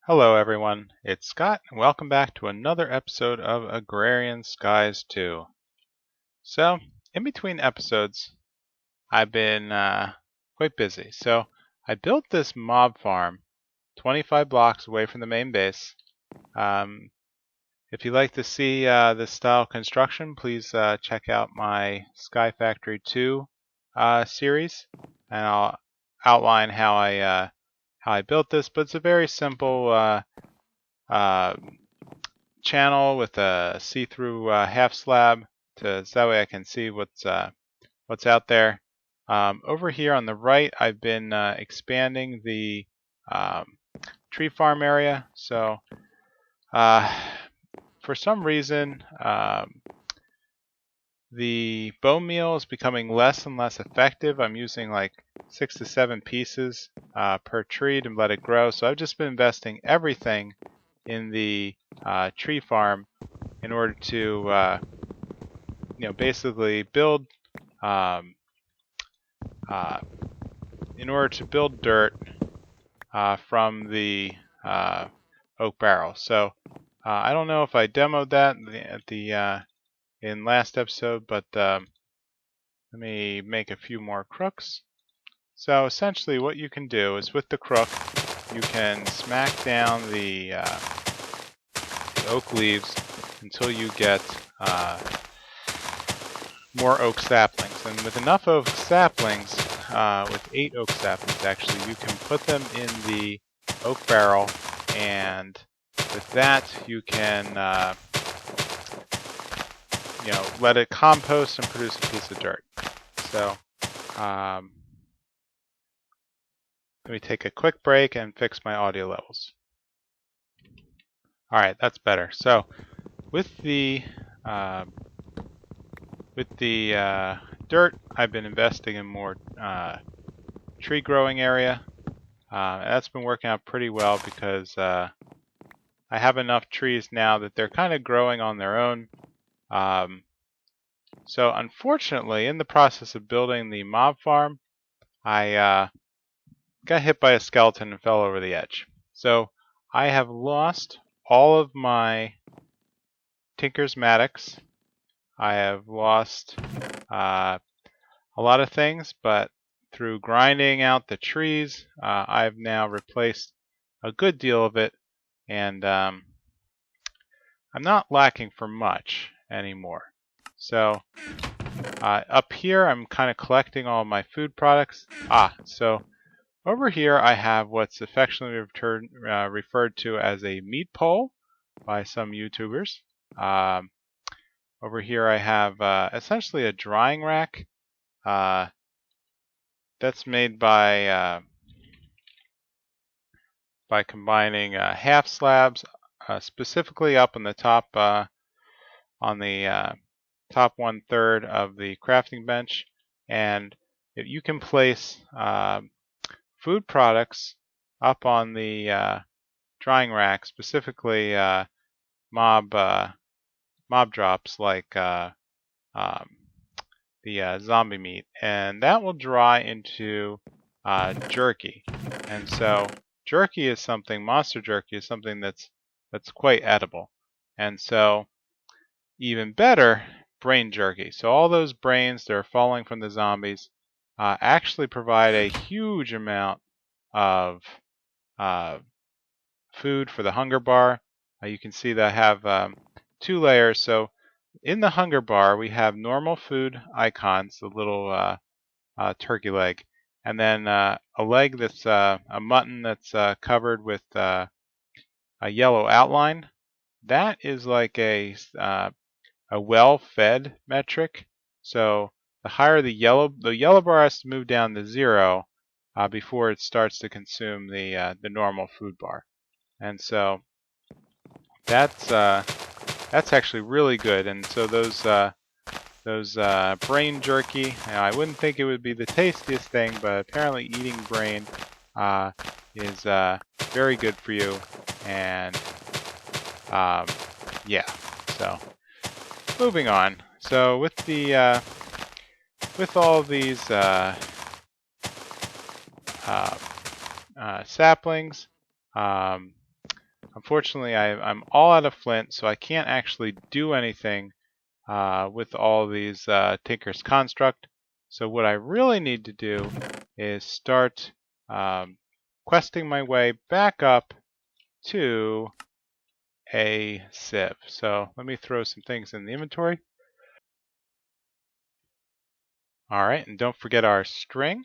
Hello everyone, it's Scott and welcome back to another episode of Agrarian Skies 2. So, in between episodes, I've been quite busy. So, I built this mob farm 25 blocks away from the main base. If you'd like to see this style of construction, please check out my Sky Factory 2 series, and I'll outline how I built this. But it's a very simple channel with a see-through half slab, so that way I can see what's out there. Over here on the right, I've been expanding the tree farm area. So for some reason, the bone meal is becoming less and less effective. I'm using like 6 to 7 pieces per tree to let it grow. So I've just been investing everything in the tree farm in order to basically build dirt from the oak barrel. So I don't know if I demoed that in last episode, but let me make a few more crooks. So essentially what you can do is with the crook you can smack down the oak leaves until you get more oak saplings. And with enough oak saplings, with 8 oak saplings actually, you can put them in the oak barrel, and with that you can let it compost and produce a piece of dirt. So let me take a quick break and fix my audio levels. Alright, that's better. So with the dirt, I've been investing in more tree growing area. That's been working out pretty well because I have enough trees now that they're kind of growing on their own. So unfortunately, in the process of building the mob farm, I got hit by a skeleton and fell over the edge. So I have lost all of my Tinker's Matics. I have lost a lot of things, but through grinding out the trees, I've now replaced a good deal of it, and I'm not lacking for much anymore. So up here, I'm kind of collecting all my food products. So over here, I have what's affectionately referred to as a meat pole by some YouTubers. Over here, I have essentially a drying rack. That's made by combining half slabs, specifically up on the top, top 1/3 of the crafting bench, and you can place food products up on the drying rack, specifically mob drops like the zombie meat, and that will dry into jerky. And so jerky is something, monster jerky is something that's quite edible. And so even better, brain jerky. So all those brains that are falling from the zombies actually provide a huge amount of food for the hunger bar. You can see that I have 2 layers. So in the hunger bar, we have normal food icons, the little turkey leg, and then a leg that's a mutton that's covered with a yellow outline. That is like a well-fed metric. So the higher the yellow bar has to move down to 0 before it starts to consume the normal food bar, and so that's actually really good. And so those brain jerky, I wouldn't think it would be the tastiest thing, but apparently eating brain is very good for you. And yeah, so moving on. So with the with all these saplings, Unfortunately, I'm all out of flint, so I can't actually do anything with all these Tinker's Construct. So what I really need to do is start questing my way back up to a sieve. So let me throw some things in the inventory. All right, and don't forget our string.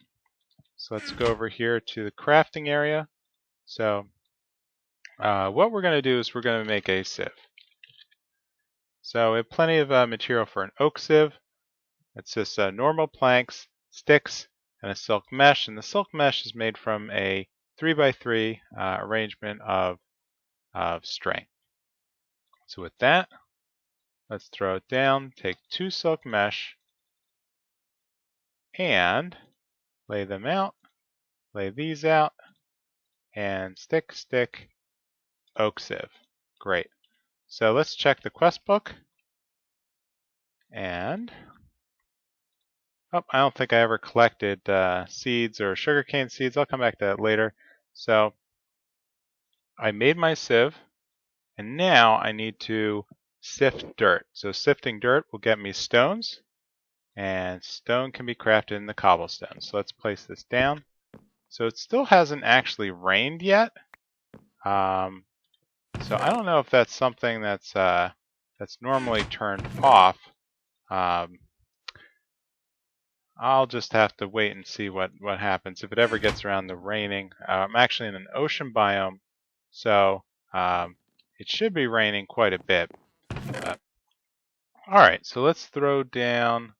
So let's go over here to the crafting area. So what we're going to do is we're going to make a sieve. So we have plenty of material for an oak sieve. It's just normal planks, sticks, and a silk mesh. And the silk mesh is made from a 3x3 arrangement of string. So with that, let's throw it down, take 2 silk mesh, and lay them out, lay these out, and stick, stick, oak sieve. Great. So let's check the quest book. And I don't think I ever collected seeds or sugarcane seeds. I'll come back to that later. So I made my sieve, and now I need to sift dirt. So sifting dirt will get me stones, and stone can be crafted in the cobblestone. So let's place this down. So it still hasn't actually rained yet. So I don't know if that's something that's normally turned off. I'll just have to wait and see what happens if it ever gets around to raining. I'm actually in an ocean biome, so it should be raining quite a bit. All right, so let's throw down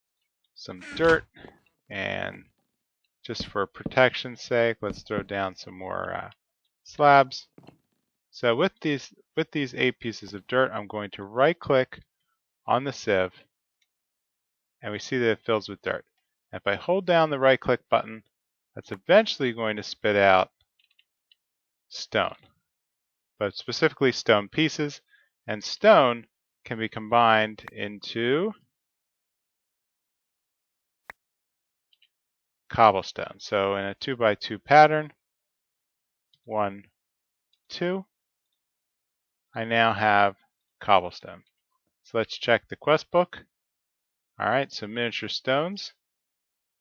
some dirt, and just for protection's sake, let's throw down some more slabs. So with these 8 pieces of dirt, I'm going to right-click on the sieve, and we see that it fills with dirt. If I hold down the right-click button, that's eventually going to spit out stone, but specifically stone pieces, and stone can be combined into cobblestone. So in a 2x2 pattern, 1, 2, I now have cobblestone. So let's check the quest book. All right, so miniature stones.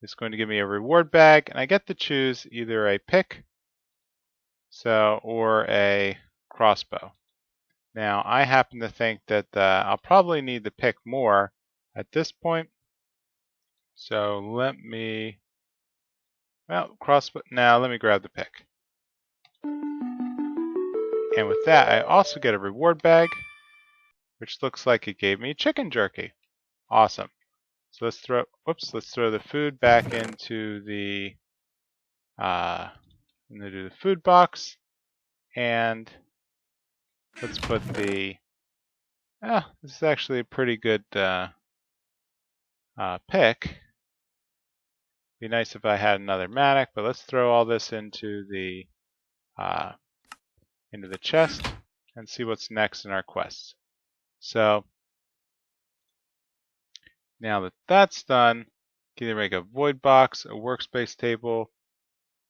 It's going to give me a reward bag, and I get to choose either a pick or a crossbow. Now, I happen to think that I'll probably need the pick more at this point. So let me, crossbow. Now let me grab the pick. And with that, I also get a reward bag, which looks like it gave me chicken jerky. Awesome. So let's throw the food back into the food box, and let's put the. This is actually a pretty good pick. Be nice if I had another mattock, but let's throw all this into the chest and see what's next in our quests. So now that that's done, can either make a void box, a workspace table,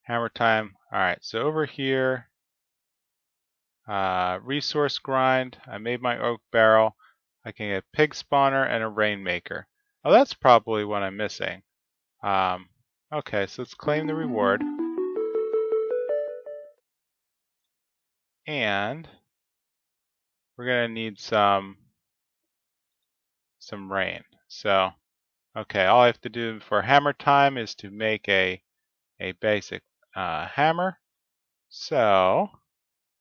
hammer time. All right, so over here, resource grind. I made my oak barrel. I can get a pig spawner and a rainmaker. Oh, that's probably what I'm missing. Okay, so let's claim the reward. And we're gonna need some rain. So, okay, all I have to do for hammer time is to make a basic hammer. So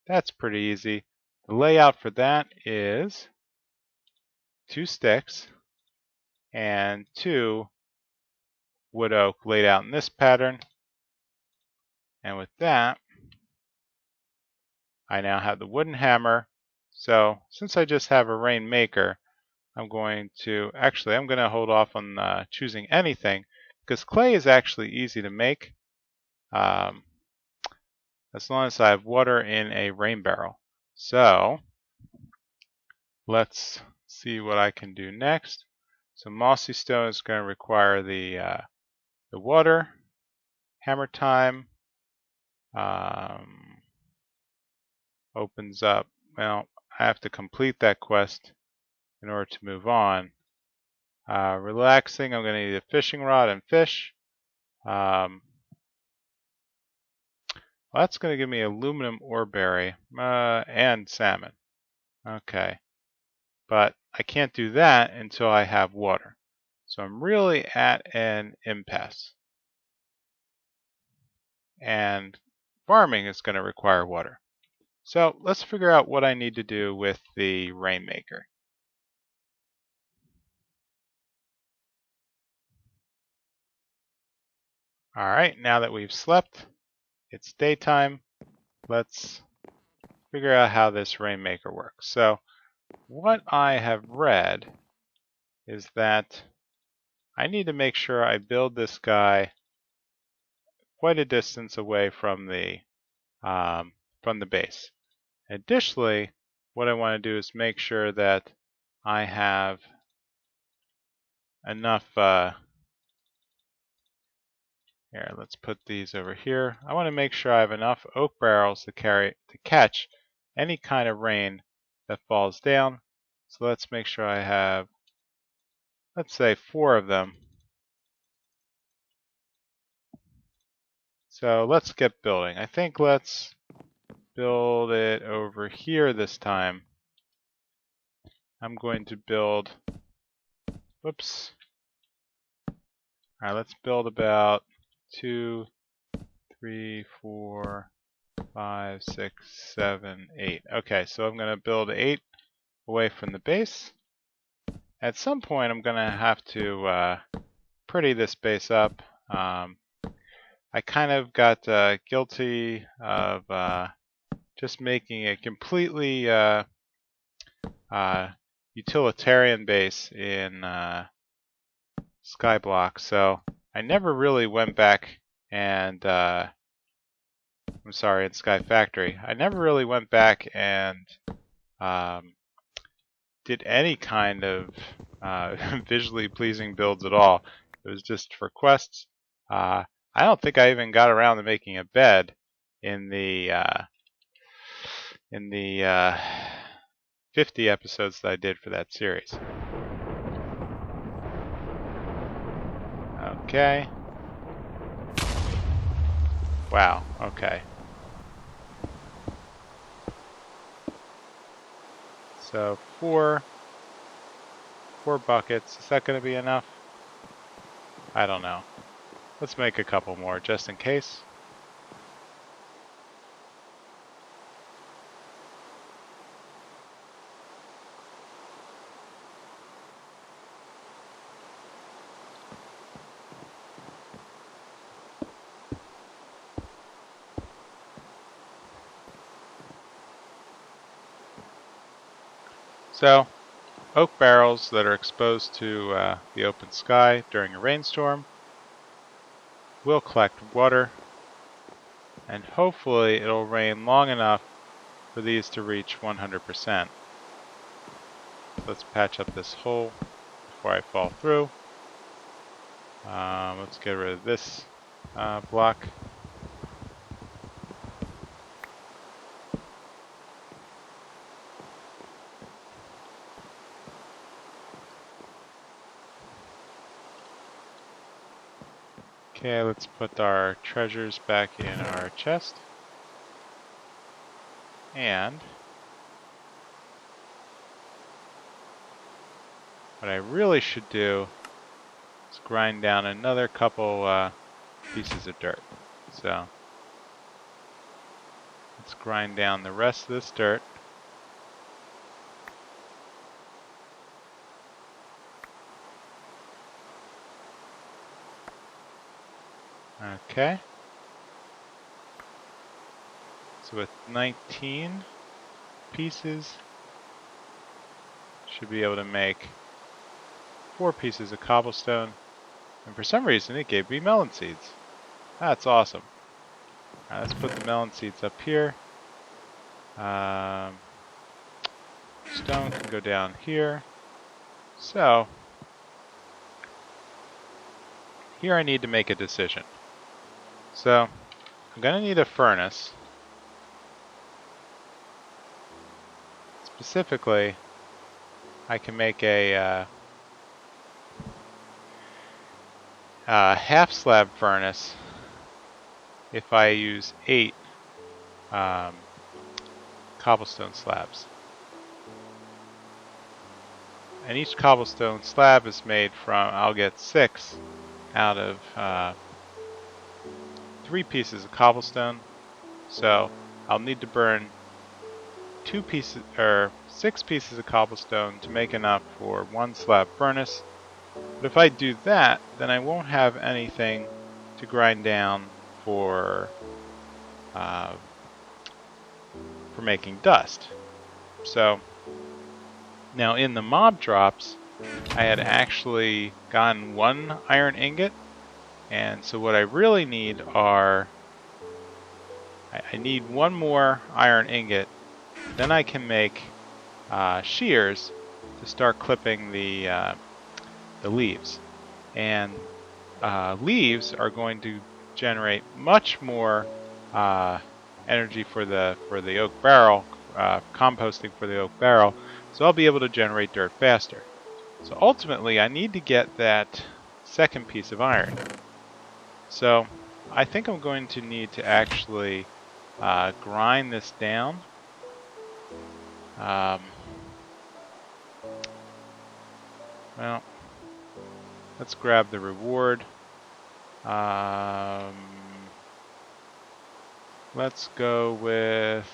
that's pretty easy. The layout for that is 2 sticks and 2 wood oak laid out in this pattern. And with that, I now have the wooden hammer. So since I just have a rainmaker, I'm going to hold off on choosing anything, because clay is actually easy to make as long as I have water in a rain barrel. So let's see what I can do next. So mossy stone is going to require the water. Hammer time opens up. well, I have to complete that quest in order to move on. Relaxing, I'm going to need a fishing rod and fish. Well, that's going to give me aluminum ore berry and salmon. Okay, but I can't do that until I have water. So I'm really at an impasse. And farming is going to require water. So let's figure out what I need to do with the rainmaker. Alright, now that we've slept, it's daytime. Let's figure out how this rainmaker works. So what I have read is that I need to make sure I build this guy quite a distance away from the base. Additionally, what I want to do is make sure that I have enough here, let's put these over here. I want to make sure I have enough oak barrels to catch any kind of rain that falls down. So let's make sure I have, let's say, 4 of them. So let's get building. I think let's build it over here this time. I'm going to build, whoops. Alright, let's build about 2, 3, 4, 5, 6, 7, 8. Okay, so I'm going to build 8 away from the base. At some point, I'm going to have to pretty this base up. I kind of got guilty of just making a completely utilitarian base in Skyblock, so I never really went back and I'm sorry, in Sky Factory. I never really went back and did any kind of visually pleasing builds at all. It was just for quests. I don't think I even got around to making a bed in the 50 episodes that I did for that series. Okay. Wow, okay. So 4 buckets. Is that going to be enough? I don't know. Let's make a couple more just in case. So, oak barrels that are exposed to the open sky during a rainstorm will collect water, and hopefully it'll rain long enough for these to reach 100%. Let's patch up this hole before I fall through. Let's get rid of this block. Okay, let's put our treasures back in our chest. And what I really should do is grind down another couple pieces of dirt. So let's grind down the rest of this dirt. Okay. So with 19 pieces, should be able to make 4 pieces of cobblestone. And for some reason it gave me melon seeds. That's awesome. Alright, let's put the melon seeds up here. Stone can go down here. So, here I need to make a decision. So, I'm going to need a furnace. specifically, I can make a half slab furnace if I use 8 cobblestone slabs. And each cobblestone slab is made from, I'll get 6 out of 3 pieces of cobblestone. So I'll need to burn 6 pieces of cobblestone to make enough for 1 slab furnace. But if I do that, then I won't have anything to grind down for making dust. So now in the mob drops, I had actually gotten 1 iron ingot, and so what I really need are, I need 1 more iron ingot, then I can make shears to start clipping the leaves. And leaves are going to generate much more energy for the oak barrel, composting for the oak barrel, so I'll be able to generate dirt faster. So ultimately I need to get that second piece of iron. So I think I'm going to need to actually grind this down. Well, let's grab the reward. Let's go with...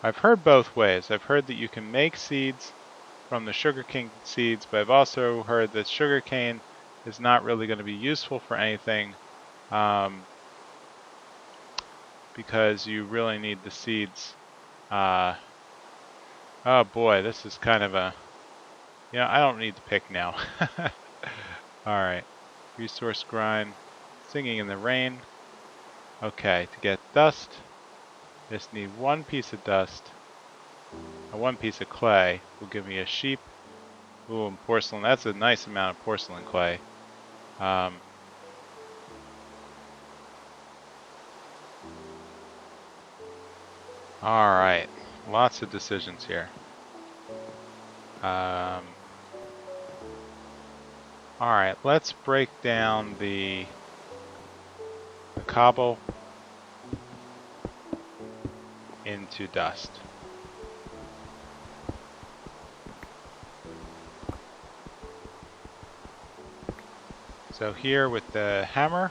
I've heard both ways. I've heard that you can make seeds from the sugarcane seeds, but I've also heard that sugarcane is not really going to be useful for anything because you really need the seeds. Oh boy, this is kind of a... I don't need the pick now. Alright. Resource grind. Singing in the rain. Okay, to get dust, just need 1 piece of dust. 1 piece of clay will give me a sheep. Ooh, and porcelain. That's a nice amount of porcelain clay. Alright, lots of decisions here. Alright, let's break down the cobble into dust. So here with the hammer,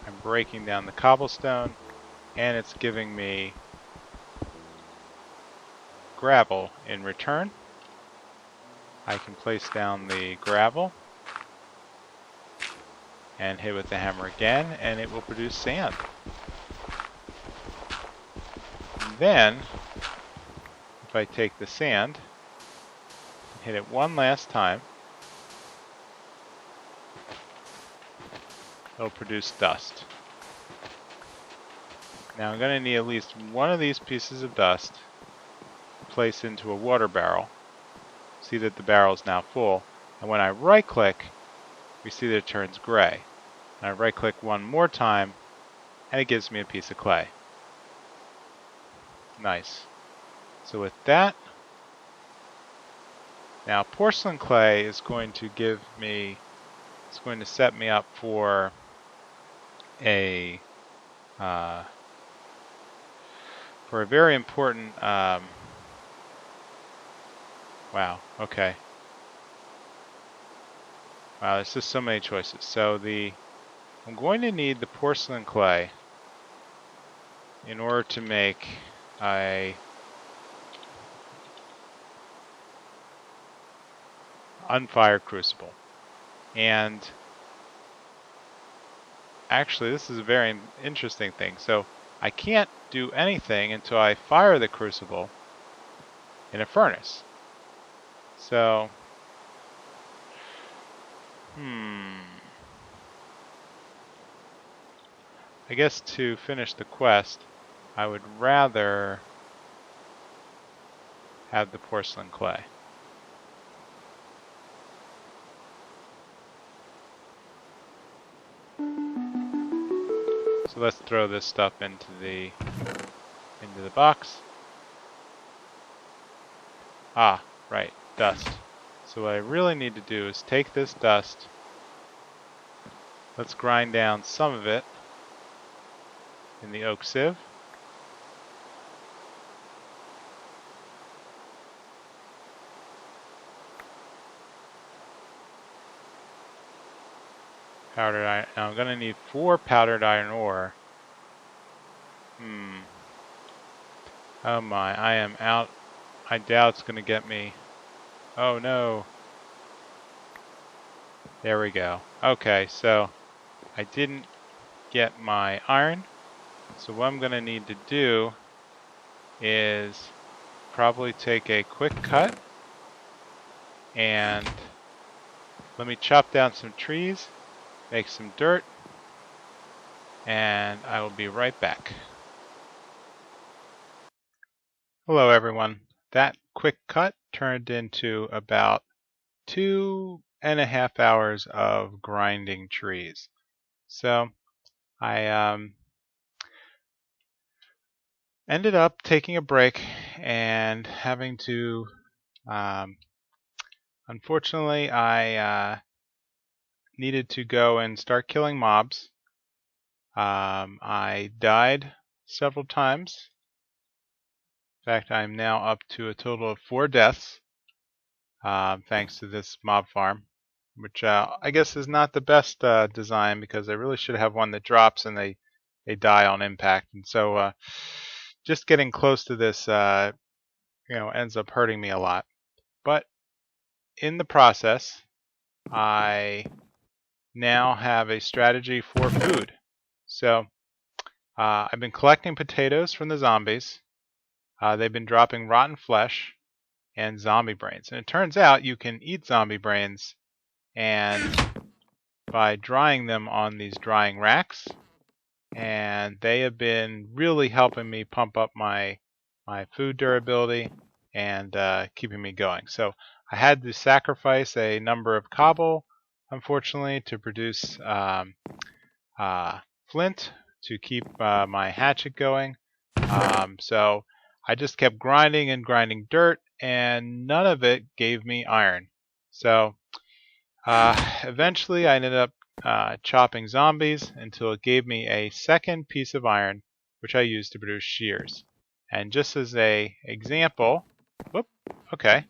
I'm breaking down the cobblestone, and it's giving me gravel in return. I can place down the gravel and hit with the hammer again, and it will produce sand. And then, if I take the sand and hit it 1 last time, it'll produce dust. Now I'm going to need at least 1 of these pieces of dust to place into a water barrel. See that the barrel is now full, and when I right click, we see that it turns gray. And I right click 1 more time, and it gives me a piece of clay. Nice. So with that, now porcelain clay is going to give me, it's going to set me up for a very important, wow, okay. Wow, there's just so many choices. So I'm going to need the porcelain clay in order to make a unfired crucible. And actually, this is a very interesting thing. So I can't do anything until I fire the crucible in a furnace. So, I guess to finish the quest, I would rather have the porcelain clay. So let's throw this stuff into the box. Ah, right, dust. So what I really need to do is take this dust. Let's grind down some of it in the oak sieve. Powdered iron. Now I'm gonna need 4 powdered iron ore. Oh my, I am out. I doubt it's gonna get me. Oh no. There we go. Okay, so I didn't get my iron. So what I'm gonna need to do is probably take a quick cut and let me chop down some trees, make some dirt, and I will be right back. Hello everyone. That quick cut turned into about 2.5 hours of grinding trees. So I ended up taking a break and having to, unfortunately, I needed to go and start killing mobs. I died several times. In fact, I'm now up to a total of 4 deaths, thanks to this mob farm, which I guess is not the best design because I really should have one that drops and they die on impact. And so just getting close to this, ends up hurting me a lot. But in the process, I now have a strategy for food. So I've been collecting potatoes from the zombies. They've been dropping rotten flesh and zombie brains. And it turns out you can eat zombie brains and by drying them on these drying racks. And they have been really helping me pump up my food durability and keeping me going. So I had to sacrifice a number of cobble, unfortunately, to produce flint to keep my hatchet going. So I just kept grinding and grinding dirt, and none of it gave me iron. So eventually I ended up chopping zombies until it gave me a second piece of iron, which I used to produce shears. And just as a example, whoop, okay,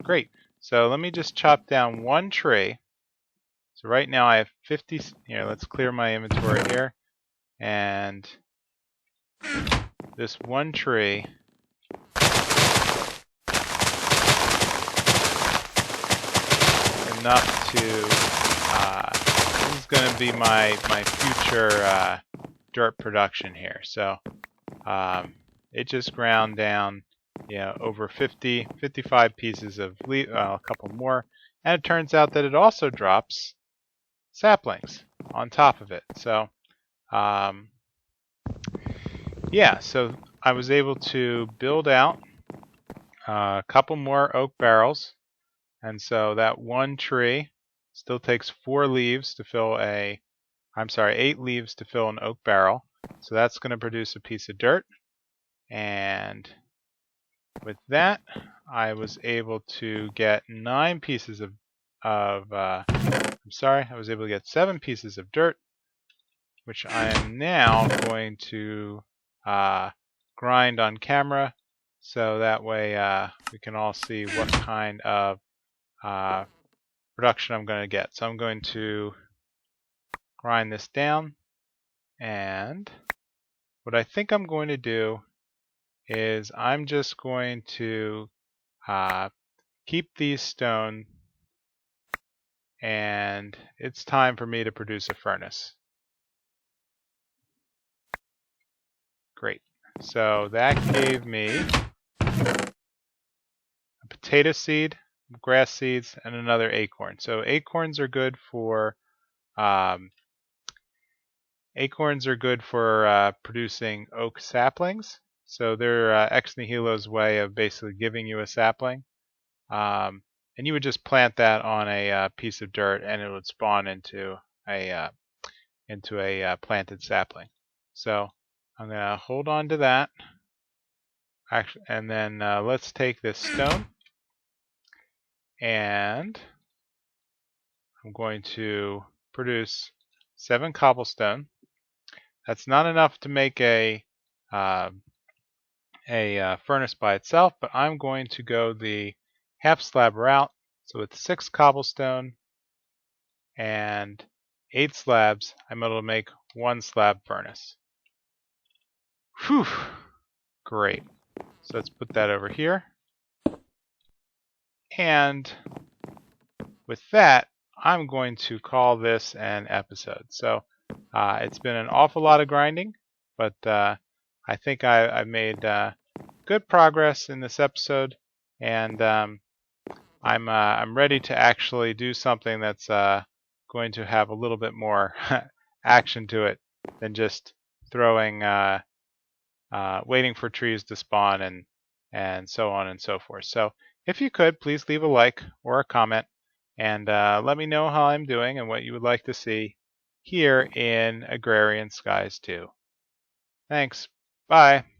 great. So let me just chop down one tree. So right now I have 50, here, let's clear my inventory here. And this one tree enough to, this is going to be my future dirt production here. So it just ground down, over 55 pieces of a couple more. And it turns out that it also drops saplings on top of it. So yeah, so I was able to build out a couple more oak barrels, and so that one tree still takes 8 leaves to fill an oak barrel. So that's going to produce a piece of dirt, and with that, I was able to get 9 pieces I was able to get 7 pieces of dirt, which I am now going to grind on camera, so that way we can all see what kind of production I'm going to get. So I'm going to grind this down, and what I think I'm going to do is I'm just going to keep these stone, and it's time for me to produce a furnace. Great. So that gave me a potato seed, grass seeds, and another acorn. So acorns are good for producing oak saplings. So they're ex nihilo's way of basically giving you a sapling. And you would just plant that on a piece of dirt, and it would spawn into a planted sapling. So I'm going to hold on to that. Actually, and then let's take this stone, and I'm going to produce 7 cobblestone. That's not enough to make uh, a furnace by itself, but I'm going to go the half slab route. So with 6 cobblestone and 8 slabs, I'm able to make 1 slab furnace. Whew! Great. So let's put that over here. And with that, I'm going to call this an episode. So it's been an awful lot of grinding, but I think I've made good progress in this episode, and I'm ready to actually do something that's going to have a little bit more action to it than just throwing, waiting for trees to spawn and so on and so forth. So if you could, please leave a like or a comment, and let me know how I'm doing and what you would like to see here in Agrarian Skies 2. Thanks. Bye.